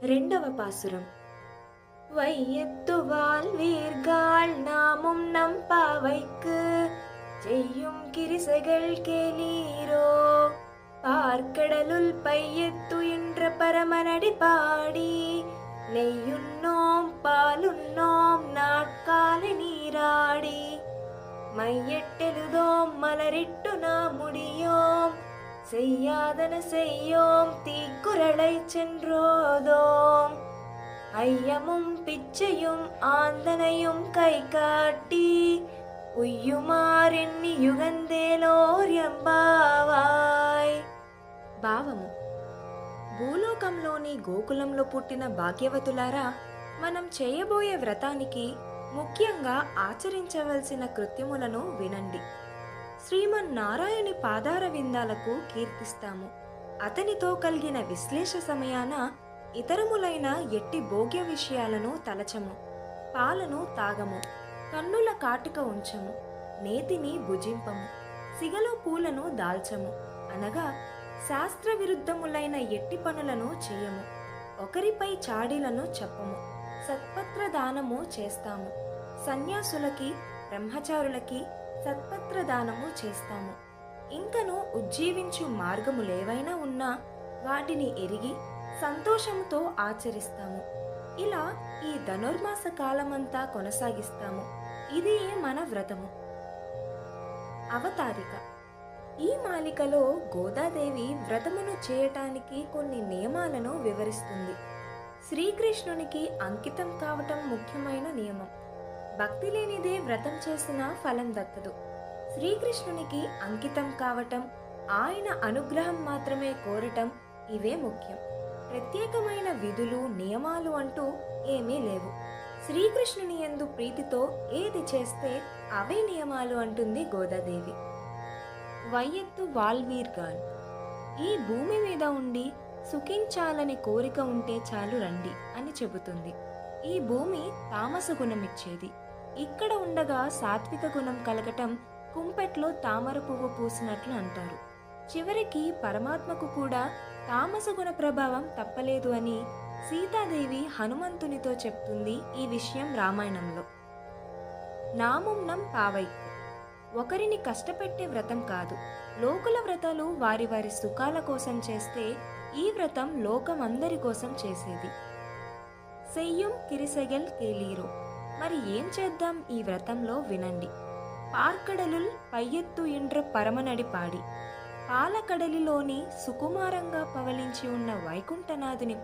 రెండవ పాసురం. வையத்துவால் வீர்காள் நாமும் நம் பாவைக்கு செய்யும் கிரிசைகள் கேளீரோ பார்க்கடலுள் பையத்துயின்ற பரமனடி பாடி நெய்யுண்ணோம் பாலுண்ணோம் நாட்கால நீராடி மையெட்டெழுதோம் மலரிட்டு நாம் முடியோம் செய்யாதன செய்யோம் தீக்குறளை சென்றோதோம் ஐயமும் பிச்சையும் ஆந்தனையும் கை காட்டி ఉయ్యుమారెన్ని యుగందేలోర్యంబావాయ్. భావము: భూలోకంలోని గోకులంలో పుట్టిన భాగ్యవతులారా, మనం చేయబోయే వ్రతానికి ముఖ్యంగా ఆచరించవలసిన కృత్యములను వినండి. శ్రీమన్నారాయణి పాదార విందాలకు కీర్తిస్తాము. అతనితో కలిగిన విశ్లేష సమయాన ఇతరములైన ఎట్టి భోగ్య విషయాలను తలచము. పాలను తాగము, కన్నుల కాటుక ఉంచము, నేతిని భుజింపము, సిగలో పూలను దాల్చము, అనగా శాస్త్ర విరుద్ధములైన ఎట్టి పనులను చేయము. ఒకరిపై చాడీలను చెప్పము, సత్పత్ర దానము చేస్తాము. సన్యాసులకి, బ్రహ్మచారులకి సత్పత్ర దానము చేస్తాము. ఇంకను ఉజ్జీవించు మార్గములేవైనా ఉన్నా వాటిని ఎరిగి సంతోషముతో ఆచరిస్తాము. ఇలా ఈ ధనుర్మాస కాలమంతా కొనసాగిస్తాము. ఇదే మన వ్రతము. అవతారిక. ఈ మాలికలో గోదాదేవి వ్రతమును చేయటానికి కొన్ని నియమాలను వివరిస్తుంది. శ్రీకృష్ణునికి అంకితం కావటం ముఖ్యమైన నియమం. భక్తి లేనిదే వ్రతం చేసినా ఫలం దక్కదు. శ్రీకృష్ణునికి అంకితం కావటం, ఆయన అనుగ్రహం మాత్రమే కోరటం, ఇవే ముఖ్యం. ప్రత్యేకమైన విధులు నియమాలు అంటూ ఏమీ లేవు. శ్రీకృష్ణుని యందు ప్రీతితో ఏది చేస్తే అవే నియమాలు అంటుంది గోదాదేవి. వయ్యత్తు వాల్వీర్గాన్. ఈ భూమి మీద ఉండి సుఖించాలని కోరిక ఉంటే చాలు రండి అని చెబుతుంది. ఈ భూమి తామస గుణమిచ్చేది. ఇక్కడ ఉండగా సాత్విక గుణం కలగటం కుంపెట్లో తామర పువ్వు పూసినట్లు అంటారు. చివరికి పరమాత్మకు కూడా తామస గుణ ప్రభావం తప్పలేదు అని సీతాదేవి హనుమంతునితో చెప్తుంది ఈ విషయం రామాయణంలో. నామున్నం పావైక్కు. ఒకరిని కష్టపెట్టే వ్రతం కాదు. లోకుల వ్రతాలు వారి వారి సుఖాల కోసం చేస్తే, ఈ వ్రతం లోకమందరి కోసం చేసేది. సెయ్యం కిరిసెగల్ కేలీరో. మరి ఏం చేద్దాం ఈ వ్రతంలో వినండి. పార్కడలుల్ పయ్యెత్తు ఇండ్ర పరమనడి పాడి. పాలకడలిలోని సుకుమారంగా పవలించి ఉన్న వైకుంఠనాథుని